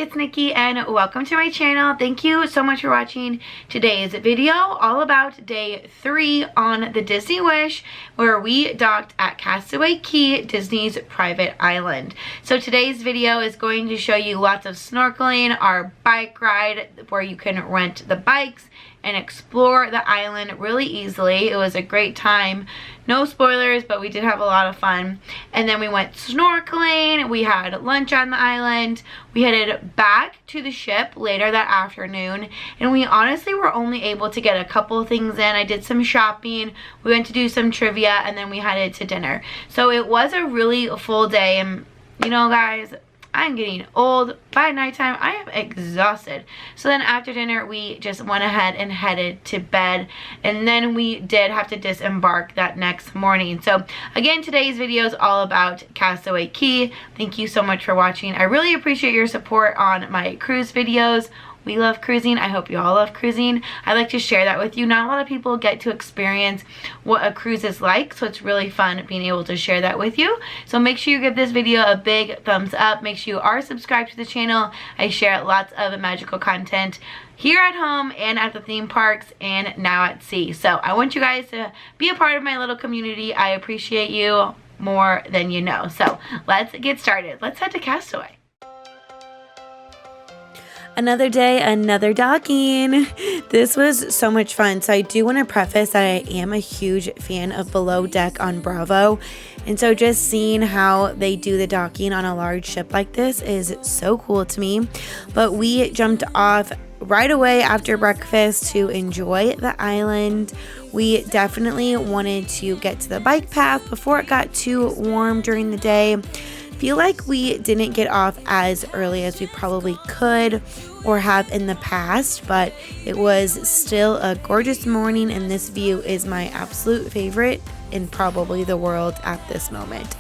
it's Nikki and welcome to my channel. Thank you so much for watching today's video all about day 3 on the Disney Wish, where we docked at Castaway Cay, Disney's private island. So today's video is going to show you lots of snorkeling, our bike ride where you can rent the bikes and explore the island really easily. It was a great time. No spoilers, but we did have a lot of fun. And then we went snorkeling, we had lunch on the island, we headed back to the ship later that afternoon, and we honestly were only able to get a couple of things in. I did some shopping, we went to do some trivia, and then we headed to dinner. So it was a really full day, and you know guys, I'm getting old. By nighttime, I am exhausted. So then after dinner, we just went ahead and headed to bed. And then we did have to disembark that next morning. So again, today's video is all about Castaway Cay. Thank you so much for watching. I really appreciate your support on my cruise videos. We love cruising. I hope you all love cruising. I like to share that with you. Not a lot of people get to experience what a cruise is like, so it's really fun being able to share that with you. So make sure you give this video a big thumbs up. Make sure you are subscribed to the channel. I share lots of magical content here at home and at the theme parks and now at sea. So I want you guys to be a part of my little community. I appreciate you more than you know. So let's get started. Let's head to Castaway. Another day, another docking. This was so much fun. So I do want to preface that I am a huge fan of Below Deck on Bravo. And so just seeing how they do the docking on a large ship like this is so cool to me. But we jumped off right away after breakfast to enjoy the island. We definitely wanted to get to the bike path before it got too warm during the day. Feel like we didn't get off as early as we probably could or have in the past, but it was still a gorgeous morning, and this view is my absolute favorite in probably the world at this moment.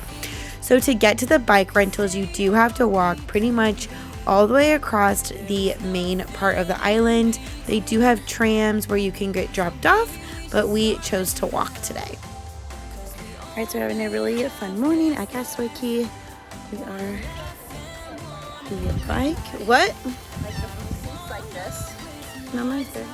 So to get to the bike rentals, you do have to walk pretty much all the way across the main part of the island. They do have trams where you can get dropped off, but we chose to walk today. All right, so we're having a really fun morning at Castaway Cay. We are the bike. What? Like this. No, mine's good.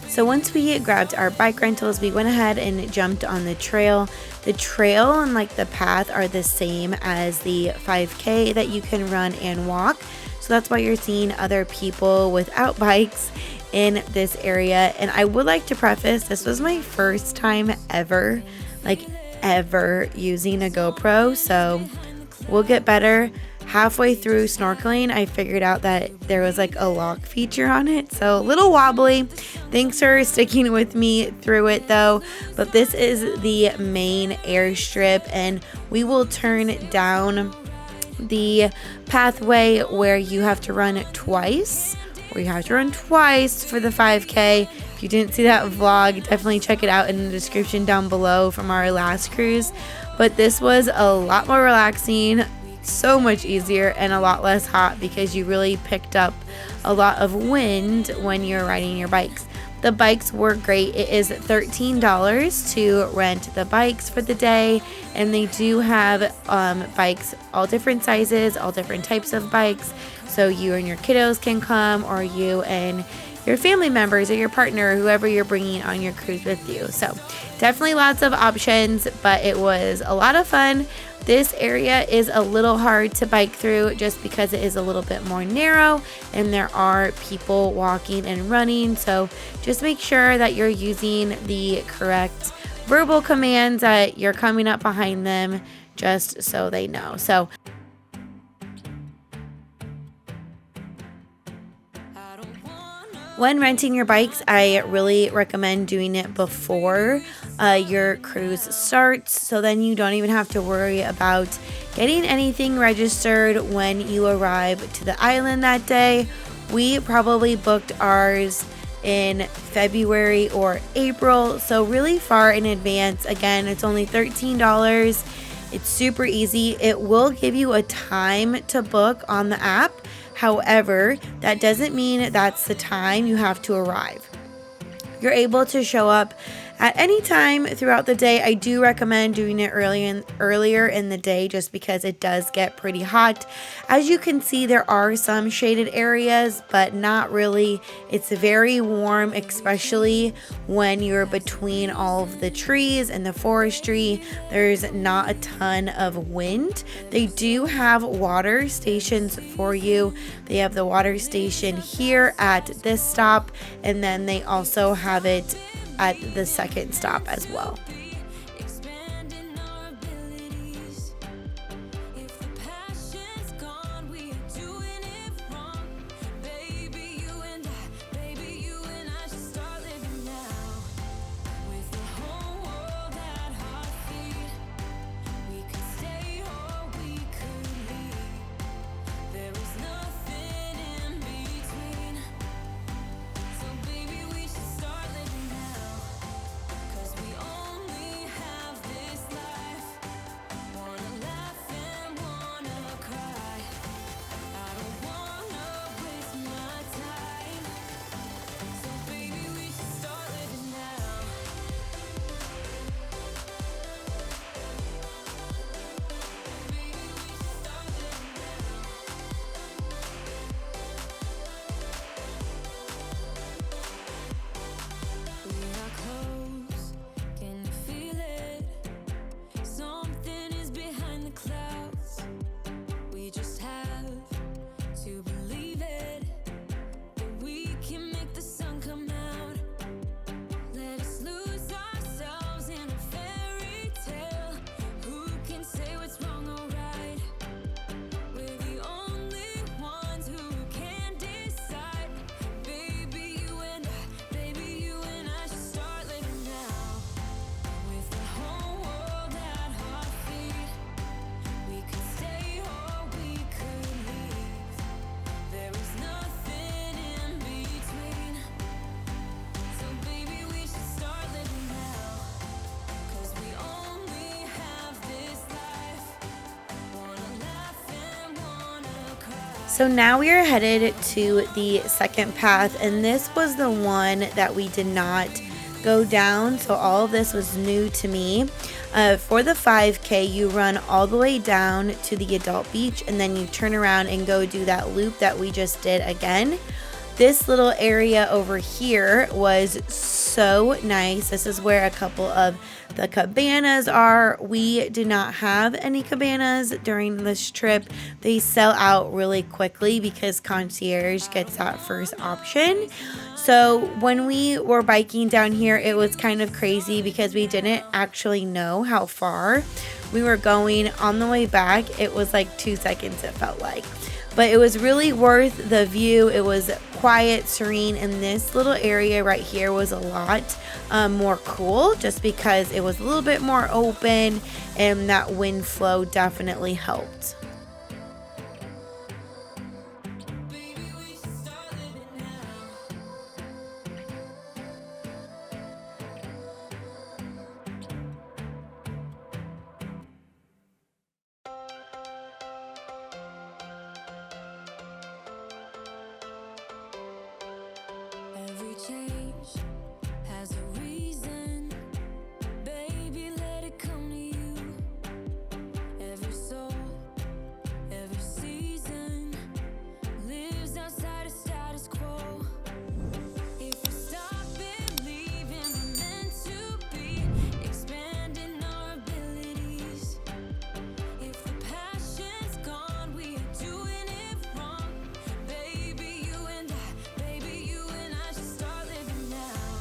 So once we grabbed our bike rentals, we went ahead and jumped on the trail. The trail and like the path are the same as the 5K that you can run and walk. So that's why you're seeing other people without bikes in this area. And I would like to preface, this was my first time ever using a GoPro, so we'll get better. Halfway through snorkeling, I figured out that there was like a lock feature on it, so a little wobbly. Thanks for sticking with me through it though. But this is the main airstrip, and we will turn down the pathway where you have to run twice. For the 5K. If you didn't see that vlog, definitely check it out in the description down below from our last cruise. But this was a lot more relaxing, so much easier, and a lot less hot because you really picked up a lot of wind when you're riding your bikes. The bikes were great. It is $13 to rent the bikes for the day, and they do have bikes all different sizes, all different types of bikes. So you and your kiddos can come, or you and your family members or your partner or whoever you're bringing on your cruise with you. So definitely lots of options, but it was a lot of fun. This area is a little hard to bike through just because it is a little bit more narrow and there are people walking and running. So just make sure that you're using the correct verbal commands, that you're coming up behind them just so they know. So when renting your bikes, I really recommend doing it before your cruise starts, so then you don't even have to worry about getting anything registered when you arrive to the island that day. We probably booked ours in February or April, so really far in advance. Again, it's only $13. It's super easy. It will give you a time to book on the app. However, that doesn't mean that's the time you have to arrive. You're able to show up At any time throughout the day, I do recommend doing it earlier in the day just because it does get pretty hot. As you can see, there are some shaded areas, but not really. It's very warm, especially when you're between all of the trees and the forestry. There's not a ton of wind. They do have water stations for you. They have the water station here at this stop, and then they also have it at the second stop as well. So now we are headed to the second path, and this was the one that we did not go down, so all of this was new to me. For the 5K, you run all the way down to the adult beach, and then you turn around and go do that loop that we just did again. This little area over here was so nice. This is where a couple of the cabanas are. We did not have any cabanas during this trip. They sell out really quickly because concierge gets that first option. So when we were biking down here, it was kind of crazy because we didn't actually know how far we were going. On the way back, it was like 2 seconds, it felt like. But it was really worth the view. It was quiet, serene, and this little area right here was a lot more cool just because it was a little bit more open, and that wind flow definitely helped. Every change has a reason, baby, let it come to you. Every soul, every season lives outside of status quo. If we stop believing we're meant to be, expanding our abilities. If the passion's gone, we are doing it wrong. Baby, you and I should start living now.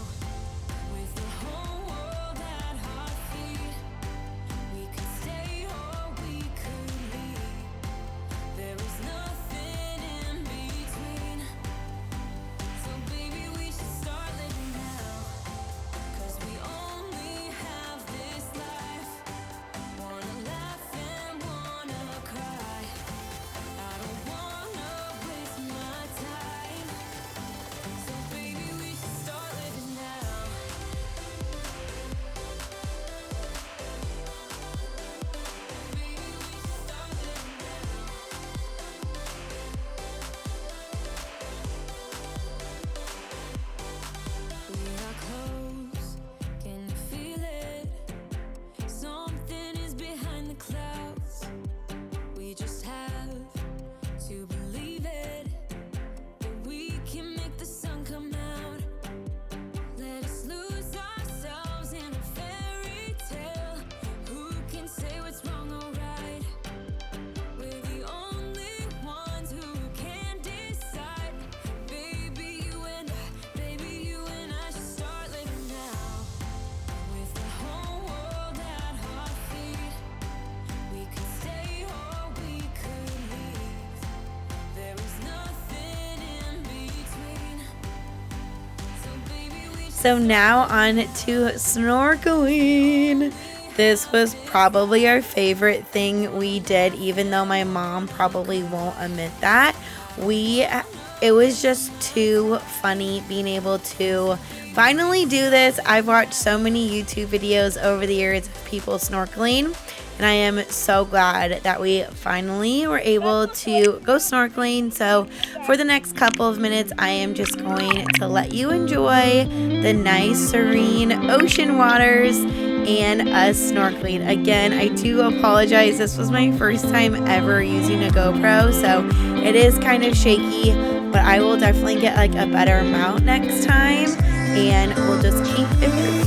So now on to snorkeling. This was probably our favorite thing we did, even though my mom probably won't admit that. It was just too funny being able to finally do this. I've watched so many YouTube videos over the years of people snorkeling, and I am so glad that we finally were able to go snorkeling. So for the next couple of minutes, I am just going to let you enjoy the nice, serene ocean waters and us snorkeling. Again, I do apologize. This was my first time ever using a GoPro, so it is kind of shaky, but I will definitely get like a better mount next time, and we'll just keep improving.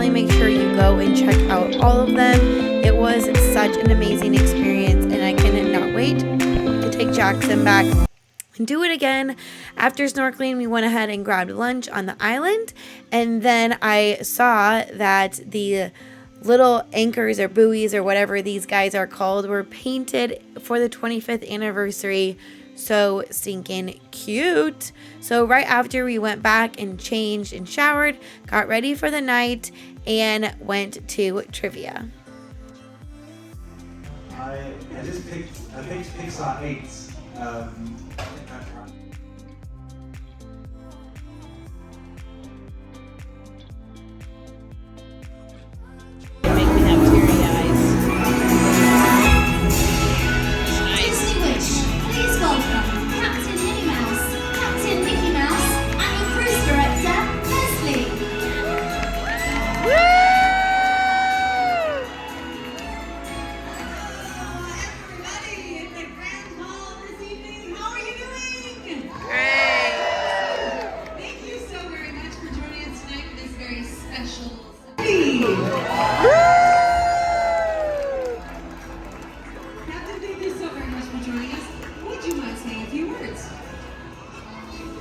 definitely make sure you go and check out all of them. It was such an amazing experience, and I cannot wait to take Jackson back and do it again. After snorkeling, we went ahead and grabbed lunch on the island, and then I saw that the little anchors or buoys or whatever these guys are called were painted for the 25th anniversary. So stinking cute. So right after, we went back and changed and showered, got ready for the night, and went to trivia. I picked Pixar 8. Make me have teary eyes. Please welcome Captain Minnie Mouse, Captain Mickey Mouse, and your cruise director, Leslie. Everybody in the Grand Hall this evening, how are you doing? Great. Thank you so very much for joining us tonight for this very special Captain, thank you so very much for joining us. Would you mind saying a few words?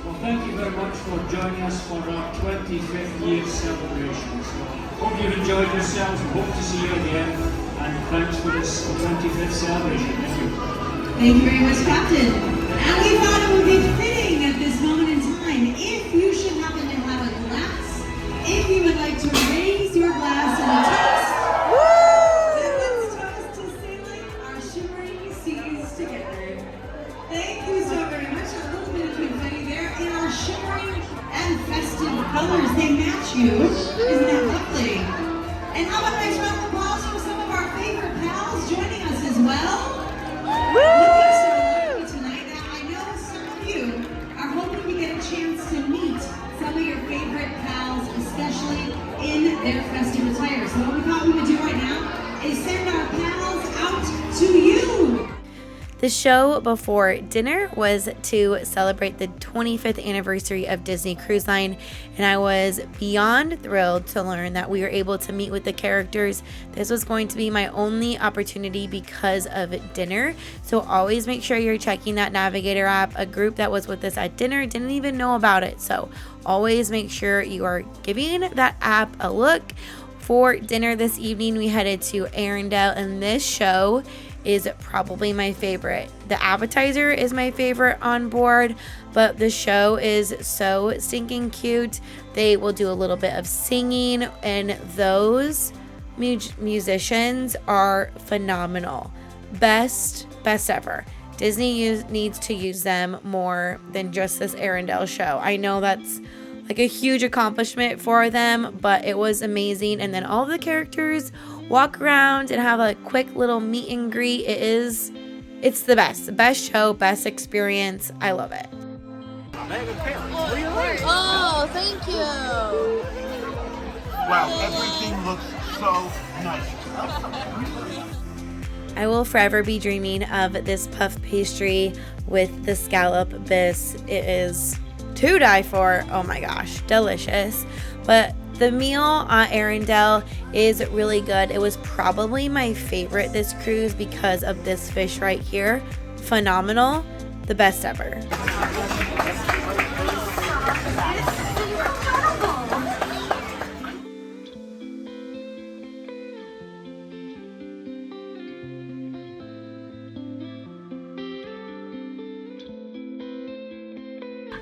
Well, thank you very much for joining us for our 25th year celebration. So, hope you've enjoyed yourselves and hope to see you again. And thanks for this 25th celebration. Thank you. Thank you very much, Captain. And we thought it would be fitting at this moment in time, if you should happen to have a glass, if you would like to raise your glass and a toast, then let's toast to sailing our shimmering seas together. Thank you so very much. A little bit of confetti there in our shimmering and festive colors. They match you. Isn't that lovely? And how about a nice round of applause for some of our favorite pals joining us as well? Looking so lovely tonight. Now, I know some of you are hoping to get a chance to meet some of your favorite pals, especially in their festive attire. So what we thought we would do right now is send our pals out to you. The show before dinner was to celebrate the 25th anniversary of Disney Cruise Line, and I was beyond thrilled to learn that we were able to meet with the characters. This was going to be my only opportunity because of dinner, so always make sure you're checking that Navigator app. A group that was with us at dinner didn't even know about it, so always make sure you are giving that app a look. For dinner this evening, we headed to Arendelle, and this show is probably my favorite. The appetizer is my favorite on board, but the show is so stinking cute. They will do a little bit of singing, and those musicians are phenomenal. Best ever. Disney needs to use them more than just this Arendelle show. I know that's like a huge accomplishment for them, but it was amazing. And then all the characters walk around and have a quick little meet and greet. It's the best show, best experience. I love it. Oh, thank you. Wow, everything looks so nice. I will forever be dreaming of this puff pastry with the scallop bis. It is to die for. Oh my gosh, delicious. But the meal at Arendelle is really good. It was probably my favorite this cruise because of this fish right here. Phenomenal. The best ever.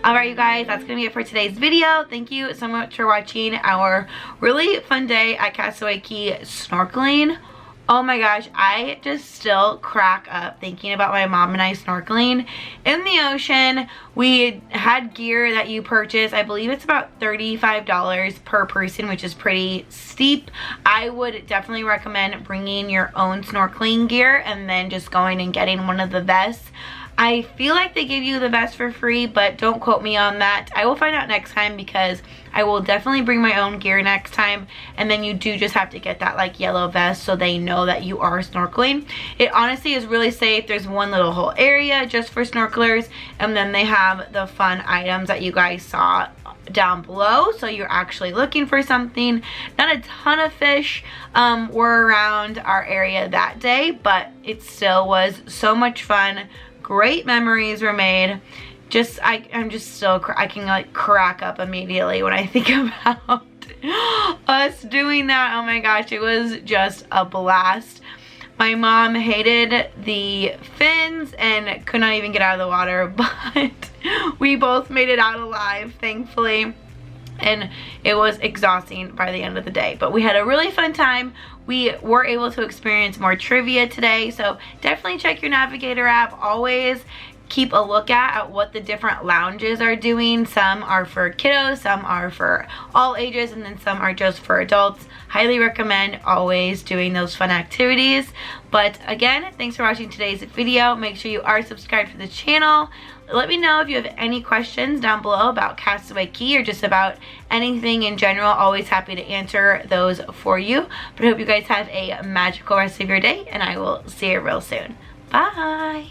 Alright, you guys, that's going to be it for today's video. Thank you so much for watching our really fun day at Castaway Cay snorkeling. Oh my gosh, I just still crack up thinking about my mom and I snorkeling in the ocean. We had gear that you purchase. I believe it's about $35 per person, which is pretty steep. I would definitely recommend bringing your own snorkeling gear and then just going and getting one of the vests. I feel like they give you the vest for free, but don't quote me on that. I will find out next time because I will definitely bring my own gear next time. And then you do just have to get that like yellow vest so they know that you are snorkeling. It honestly is really safe. There's one little whole area just for snorkelers, and then they have the fun items that you guys saw down below, so you're actually looking for something. Not a ton of fish were around our area that day, but it still was so much fun. Great memories were made. Just I'm just still I can like crack up immediately when I think about us doing that. Oh my gosh, it was just a blast. My mom hated the fins and could not even get out of the water, but we both made it out alive, thankfully. And it was exhausting by the end of the day, but we had a really fun time. We were able to experience more trivia today, so definitely check your Navigator app. Always keep a look at what the different lounges are doing. Some are for kiddos, some are for all ages, and then some are just for adults. Highly recommend always doing those fun activities. But again, thanks for watching today's video. Make sure you are subscribed to the channel. Let me know if you have any questions down below about Castaway Cay or just about anything in general. Always happy to answer those for you. But I hope you guys have a magical rest of your day, and I will see you real soon. Bye!